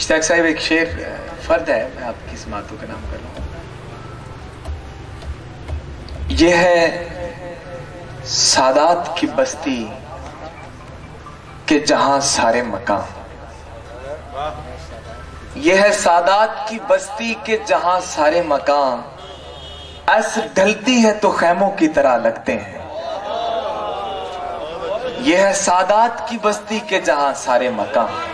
اشتاق صاحب ایک شعر فرد ہے، میں آپ کی سماعتوں کا نام کر رہا ہوں. یہ ہے سادات کی بستی کہ جہاں سارے مکان، یہ ہے سادات کی بستی کہ جہاں سارے مکان، عصر ڈھلتی ہے تو خیموں کی طرح لگتے ہیں. یہ ہے سادات کی بستی کہ جہاں سارے مکان،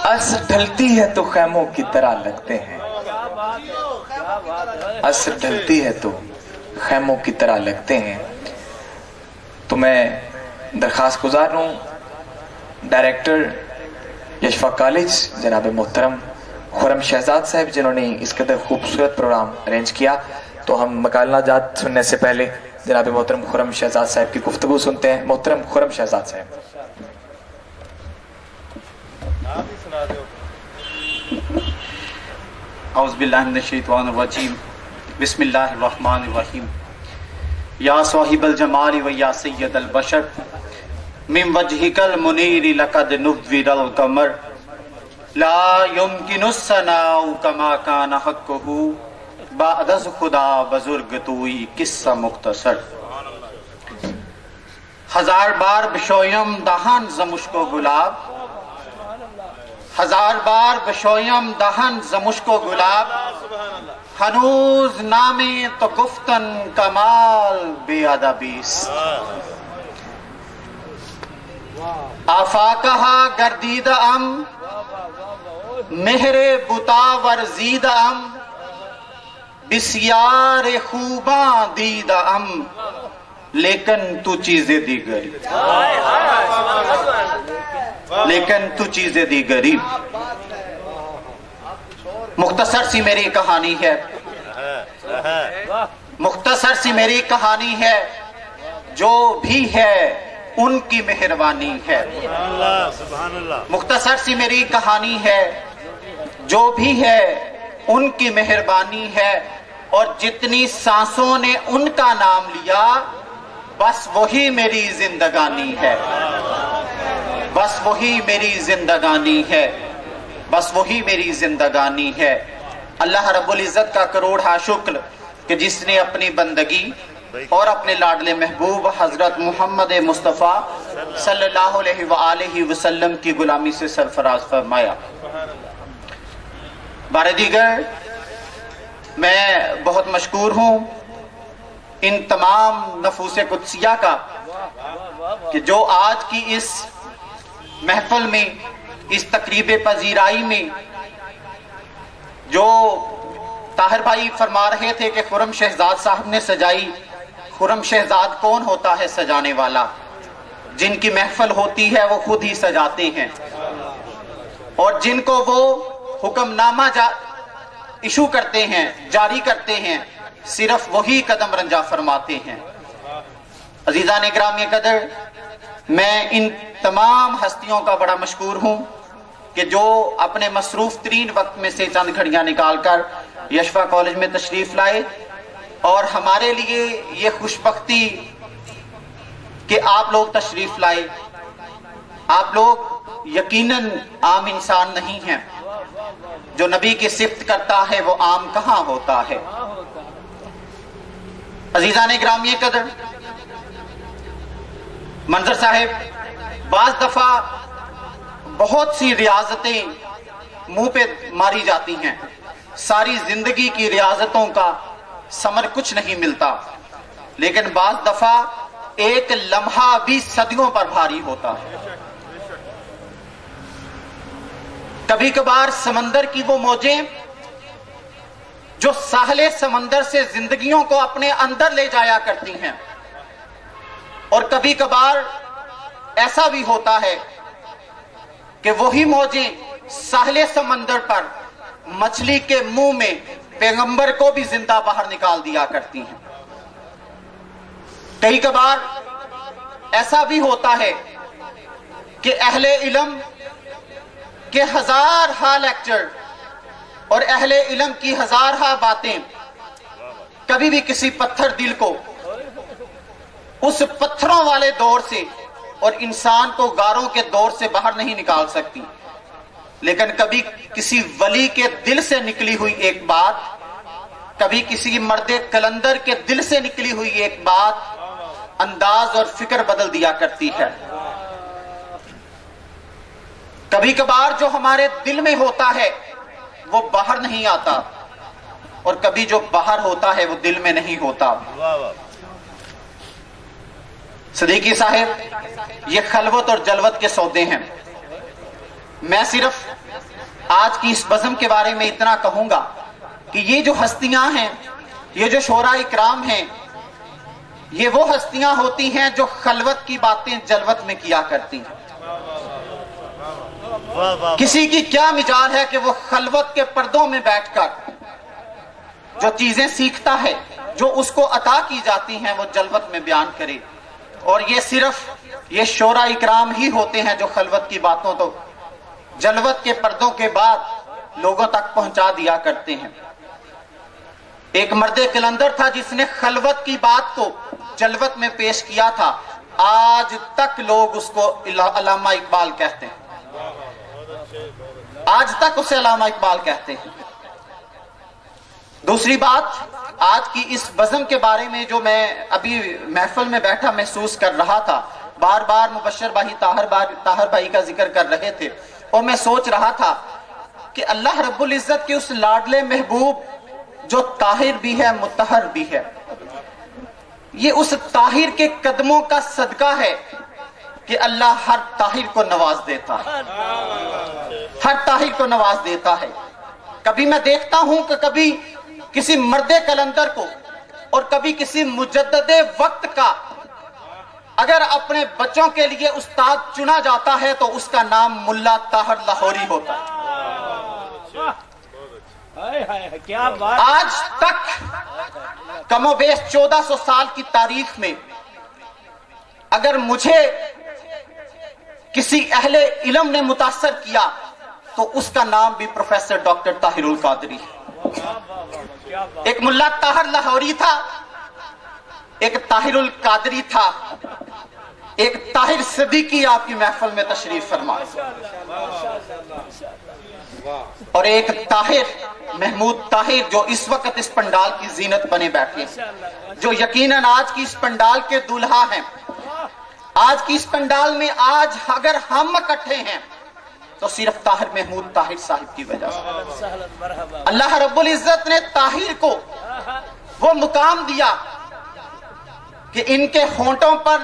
عصر ڈھلتی ہے تو خیموں کی طرح لگتے ہیں. عصر ڈھلتی ہے تو خیموں کی طرح لگتے ہیں. تو میں درخواست گزار ہوں ڈائریکٹر یشفا کالج جناب محترم خرم شہزاد صاحب، جنہوں نے اس قدر خوبصورت پروگرام ارینج کیا. تو ہم مکالمہ جات سننے سے پہلے جناب محترم خرم شہزاد صاحب کی گفتگو سنتے ہیں. محترم خرم شہزاد صاحب. اعوذ باللہ من الشیطان الرجیم، بسم اللہ الرحمن الرحیم. یا صاحب الجمال و یا سید البشر، من وجہک المنیر لقد نور القمر، لا یمکن الثناء کما کان حقہ، بعد از خدا بزرگ توئی قصہ مختصر. ہزار بار بشویم دہن ز مشک و گلاب، ہزار بار بشویم دہن ز مشک و گلاب، ہنوز نامے تو گفتن کمال بے ادبیست. آفاقہ گردیدہ ام، مہر بتا ورزیدہ ام، بسیار خوباں دیدہ ام، لیکن تو چیزیں دیگری، لیکن تو چیزیں دیگری. مختصر سی میری کہانی ہے، مختصر سی میری کہانی ہے، جو بھی ہے ان کی مہربانی ہے. مختصر سی میری کہانی ہے، جو بھی ہے ان کی مہربانی ہے، اور جتنی سانسوں نے ان کا نام لیا بس وہی میری زندگانی ہے، بس وہی میری زندگانی ہے، بس وہی میری زندگانی ہے. اللہ رب العزت کا کروڑا شکر کہ جس نے اپنی بندگی اور اپنے لاڈلے محبوب حضرت محمد مصطفیٰ صلی اللہ علیہ وآلہ وسلم کی غلامی سے سرفراز فرمایا. بار دیگر میں بہت مشکور ہوں ان تمام نفوس قدسیہ کا کہ جو آج کی اس محفل میں، اس تقریب پذیرائی میں، جو طاہر بھائی فرما رہے تھے کہ خرم شہزاد صاحب نے سجائی. خرم شہزاد کون ہوتا ہے سجانے والا؟ جن کی محفل ہوتی ہے وہ خود ہی سجاتے ہیں، اور جن کو وہ حکم نامہ ایشو کرتے ہیں، جاری کرتے ہیں، صرف وہی قدم رنجا فرماتے ہیں. عزیزان گرامی قدر، میں ان تمام ہستیوں کا بڑا مشکور ہوں کہ جو اپنے مصروف ترین وقت میں سے چند گھڑیاں نکال کر یشفا کالج میں تشریف لائے، اور ہمارے لیے یہ خوشبختی کہ آپ لوگ تشریف لائے. آپ لوگ یقیناً عام انسان نہیں ہیں. جو نبی کی صفت کرتا ہے وہ عام کہاں ہوتا ہے. عزیزان گرامی قدر، منظر صاحب، بعض دفعہ بہت سی ریاضتیں منہ پہ ماری جاتی ہیں، ساری زندگی کی ریاضتوں کا ثمر کچھ نہیں ملتا، لیکن بعض دفعہ ایک لمحہ بھی صدیوں پر بھاری ہوتا ہے. کبھی کبھار سمندر کی وہ موجیں جو ساحل سمندر سے زندگیوں کو اپنے اندر لے جایا کرتی ہیں، اور کبھی کبھار ایسا بھی ہوتا ہے کہ وہی موجیں ساحل سمندر پر مچھلی کے منہ میں پیغمبر کو بھی زندہ باہر نکال دیا کرتی ہیں. کئی کبھار ایسا بھی ہوتا ہے کہ اہل علم کے ہزار ہا لیکچر اور اہل علم کی ہزار ہا باتیں کبھی بھی کسی پتھر دل کو اس پتھروں والے دور سے اور انسان کو غاروں کے دور سے باہر نہیں نکال سکتی. لیکن کبھی کسی ولی کے دل سے نکلی ہوئی ایک بات، کبھی کسی مرد کلندر کے دل سے نکلی ہوئی ایک بات انداز اور فکر بدل دیا کرتی ہے۔ کبھی کبھار جو ہمارے دل میں ہوتا ہے وہ باہر نہیں آتا، اور کبھی جو باہر ہوتا ہے وہ دل میں نہیں ہوتا۔ صدیقی صاحب، یہ خلوت اور جلوت کے سودے ہیں۔ میں صرف آج کی اس بزم کے بارے میں اتنا کہوں گا کہ یہ جو ہستیاں ہیں، یہ جو شعراء اکرام ہیں، یہ وہ ہستیاں ہوتی ہیں جو خلوت کی باتیں جلوت میں کیا کرتی ہیں۔ کسی کی کیا مجال ہے کہ وہ خلوت کے پردوں میں بیٹھ کر جو چیزیں سیکھتا ہے، جو اس کو عطا کی جاتی ہیں، وہ جلوت میں بیان کرے۔ اور یہ صرف یہ شعراء اکرام ہی ہوتے ہیں جو خلوت کی باتوں تو جلوت کے پردوں کے بعد لوگوں تک پہنچا دیا کرتے ہیں۔ ایک مرد کلندر تھا جس نے خلوت کی بات کو جلوت میں پیش کیا تھا، آج تک لوگ اس کو علامہ اقبال کہتے ہیں، آج تک اسے علامہ اقبال کہتے ہیں۔ دوسری بات، آج کی اس بزم کے بارے میں جو میں ابھی محفل میں بیٹھا محسوس کر رہا تھا، بار بار مبشر بھائی طاہر بھائی کا ذکر کر رہے تھے، اور میں سوچ رہا تھا کہ اللہ رب العزت کے اس لاڈلے محبوب جو طاہر بھی ہے مطہر بھی ہے، یہ اس طاہر کے قدموں کا صدقہ ہے کہ اللہ ہر طاہر کو نواز دیتا ہے، ہر طاہر کو نواز دیتا ہے۔ کبھی میں دیکھتا ہوں کہ کبھی کسی مرد کلندر کو اور کبھی کسی مجدد وقت کا اگر اپنے بچوں کے لیے استاد چنا جاتا ہے تو اس کا نام ملا طاہر لاہوری ہوتا ہے۔ آج تک کم و بیش 1400 سال کی تاریخ میں اگر مجھے کسی اہل علم نے متاثر کیا تو اس کا نام بھی پروفیسر ڈاکٹر طاہر القادری ہے۔ ایک ملا طاہر لاہوری تھا، ایک طاہر القادری تھا، ایک طاہر صدیقی آپ کی محفل میں تشریف فرما، اور ایک طاہر محمود طاہر جو اس وقت اس پنڈال کی زینت بنے بیٹھے، جو یقیناً آج کی اس پنڈال کے دولہا ہیں۔ آج کی اس پنڈال میں آج اگر ہم اکٹھے ہیں تو صرف طاہر محمود طاہر صاحب کی وجہ سے۔ اللہ رب العزت نے طاہر کو وہ مقام دیا کہ ان کے ہونٹوں پر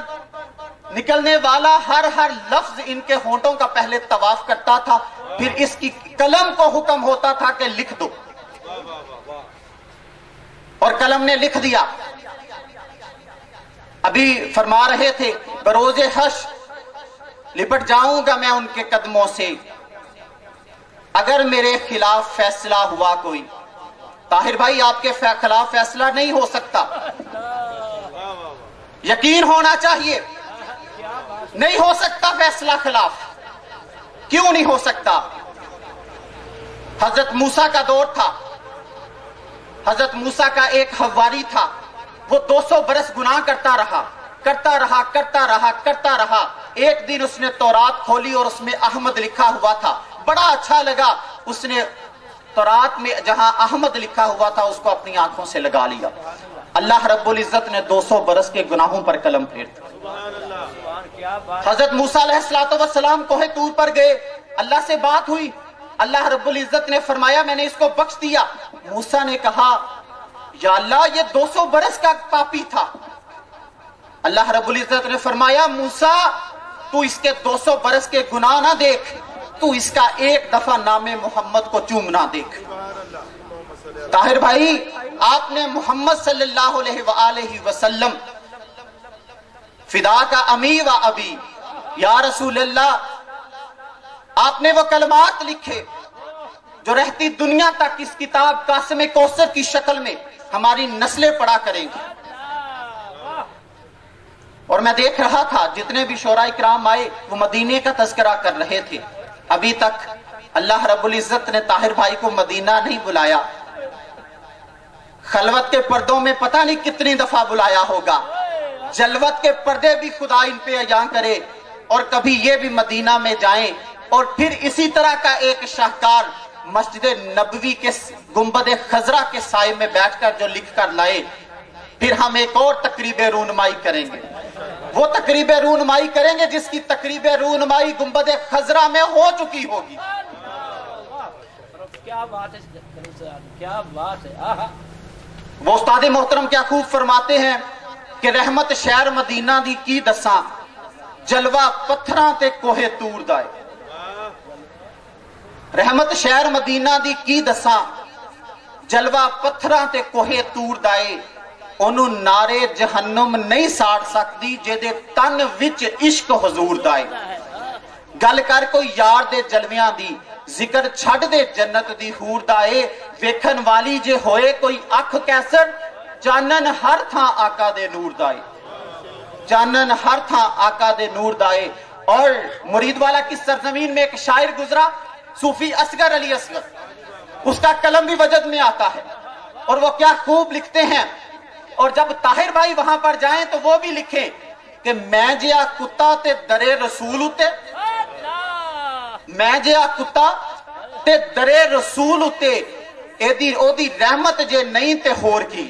نکلنے والا ہر لفظ ان کے ہونٹوں کا پہلے طواف کرتا تھا، پھر اس کی قلم کو حکم ہوتا تھا کہ لکھ دو، اور قلم نے لکھ دیا۔ ابھی فرما رہے تھے بروز حشر لپٹ جاؤں گا میں ان کے قدموں سے اگر میرے خلاف فیصلہ ہوا کوئی۔ طاہر بھائی، آپ کے خلاف فیصلہ نہیں ہو سکتا، یقین ہونا چاہیے، نہیں ہو سکتا فیصلہ خلاف۔ کیوں نہیں ہو سکتا؟ حضرت موسیٰ کا دور تھا، حضرت موسیٰ کا ایک حواری تھا، وہ 200 برس گناہ کرتا رہا۔ ایک دن اس نے تورات کھولی اور اس میں احمد لکھا ہوا تھا، بڑا اچھا لگا، اس نے تورات میں جہاں احمد لکھا ہوا تھا اس کو اپنی آنکھوں سے لگا لیا۔ اللہ رب العزت نے 200 برس کے گناہوں پر قلم پھیر دیا۔ حضرت موسیٰ علیہ السلام کوہ طور پر گئے، اللہ سے بات ہوئی، اللہ رب العزت نے فرمایا میں نے اس کو بخش دیا۔ موسیٰ نے کہا یا اللہ یہ 200 برس کا پاپی تھا۔ اللہ رب العزت نے فرمایا موسیٰ تو اس کے 200 برس کے گناہ نہ دیکھ، تو اس کا ایک دفعہ نام محمد کو چومنا دیکھ۔ طاہر بھائی، آپ نے محمد صلی اللہ علیہ وآلہ وسلم فدا کا امی و ابی یا رسول اللہ، آپ نے وہ کلمات لکھے جو رہتی دنیا تک اس کتاب قاسم کوثر کی شکل میں ہماری نسلیں پڑھا کریں گی۔ اور میں دیکھ رہا تھا جتنے بھی شعراء اکرام آئے وہ مدینے کا تذکرہ کر رہے تھے۔ ابھی تک اللہ رب العزت نے طاہر بھائی کو مدینہ نہیں بلایا، خلوت کے پردوں میں پتہ نہیں کتنی دفعہ بلایا ہوگا، جلوت کے پردے بھی خدا ان پہ عیاں کرے، اور کبھی یہ بھی مدینہ میں جائیں اور پھر اسی طرح کا ایک شاہکار مسجد نبوی کے گنبد خضرا کے سائے میں بیٹھ کر جو لکھ کر لائے، پھر ہم ایک اور تقریب رونمائی کریں گے، وہ تقریب رونمائی کریں گے جس کی تقریب رونمائی گنبد خضرا میں ہو چکی ہوگی۔ کیا بات ہے، کیا بات ہے۔ وہ استاد محترم کیا خوب فرماتے ہیں کہ رحمت شہر مدینہ دی کی دساں، جلوہ پتھراں تے کوہے تور دائے۔ رحمت شہر مدینہ دی کی دساں، جلوہ پتھراں تے کوہے تور دائے، انہوں نارے جہنم نہیں ساڑ سکتی جیدے تن وچ عشق حضور دائے۔ گل کر کوئی یار دے جلویاں دی، ذکر چھڑ دے جنت دی حور دائے، ویکھن والی جے ہوئے کوئی اکھ کیسر، چانن ہر تھاں آقا دے نور دائے، چانن ہر تھاں آقا دے نور دائے۔ اور مرید والا کی سرزمین میں ایک شاعر گزرا، صوفی اصغر علی اصغر، اس کا قلم بھی وجد میں آتا ہے، اور وہ کیا خوب لکھتے ہیں۔ اور جب طاہر بھائی وہاں پر جائیں تو وہ بھی لکھیں کہ میں جیا کتا تے درے رسول اتے، میں جیا کتا تے درے رسول اتے، او دی رحمت جے نہیں تے ہور کی۔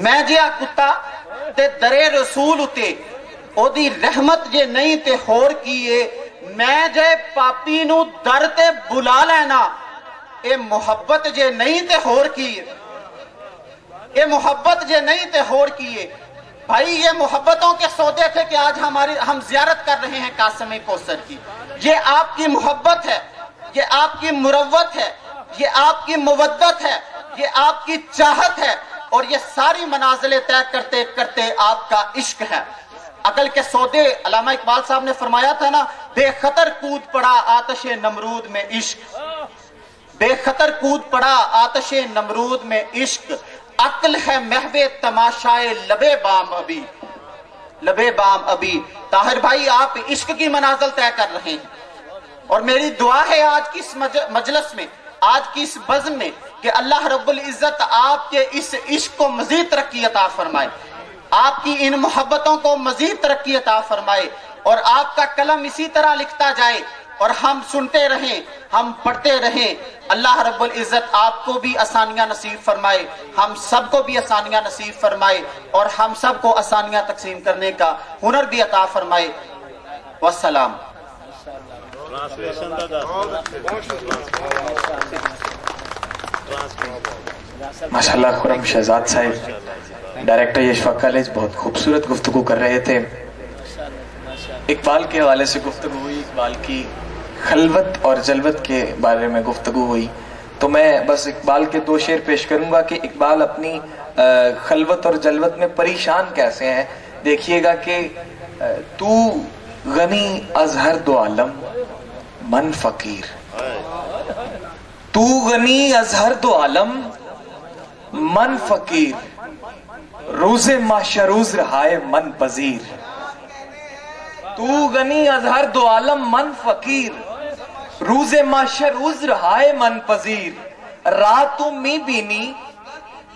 میں جیا کتا تے درے رسول اتے، او دی رحمت جے نہیں تے ہور کیے، میں جے پاپی نو در تے بلا لینا، اے محبت جے نہیں تے ہور کیے، یہ محبت جے نہیں تے ہور کیے۔ بھائی یہ محبتوں کے سودے تھے کہ آج ہم زیارت کر رہے ہیں قاسم کوثر کی۔ یہ آپ کی محبت ہے، یہ آپ کی مروت ہے، یہ آپ کی مودت ہے، یہ آپ کی چاہت ہے، اور یہ ساری منازلیں طے کرتے کرتے آپ کا عشق ہے۔ عقل کے سودے، علامہ اقبال صاحب نے فرمایا تھا نا، بے خطر کود پڑا آتش نمرود میں عشق، بے خطر کود پڑا آتش نمرود میں عشق، عقل ہے محو تماشائے لبے بام ابھی، لبے بام ابھی۔ طاہر بھائی آپ عشق کی منازل طے کر رہے ہیں، اور میری دعا ہے آج کی اس مجلس میں، آج کی اس بزم میں، کہ اللہ رب العزت آپ کے اس عشق کو مزید ترقی عطا فرمائے، آپ کی ان محبتوں کو مزید ترقی عطا فرمائے، اور آپ کا قلم اسی طرح لکھتا جائے، اور ہم سنتے رہیں، ہم پڑھتے رہیں۔ اللہ رب العزت آپ کو بھی آسانیاں نصیب فرمائے، ہم سب کو بھی آسانیاں نصیب فرمائے، اور ہم سب کو آسانیاں تقسیم کرنے کا ہنر بھی عطا فرمائے۔ والسلام۔ ماشاءاللہ خرم شہزاد صاحب ڈائریکٹر یشفق کالج بہت خوبصورت گفتگو کر رہے تھے۔ اقبال کے حوالے سے گفتگو ہوئی، اقبال کی خلوت اور جلوت کے بارے میں گفتگو ہوئی، تو میں بس اقبال کے دو شعر پیش کروں گا کہ اقبال اپنی خلوت اور جلوت میں پریشان کیسے ہیں۔ دیکھیے گا کہ تو غنی از ہر دو عالم من فقیر، تو غنی از ہر دو عالم من فقیر، روز معاشر روز رہائے من پذیر، تو غنی از ہر دو عالم من فقیر، روز معاشر روز رہائے من پذیر، رات تو می بینی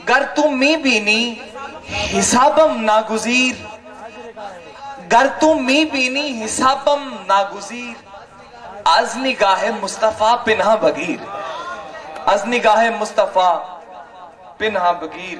گر تو می بینی حسابم ناگزیر، گر تو می بینی حسابم ناگزیر، از نگاہ مصطفیٰ پنہا بگیر، از نگاہ مصطفیٰ پنہا بگیر۔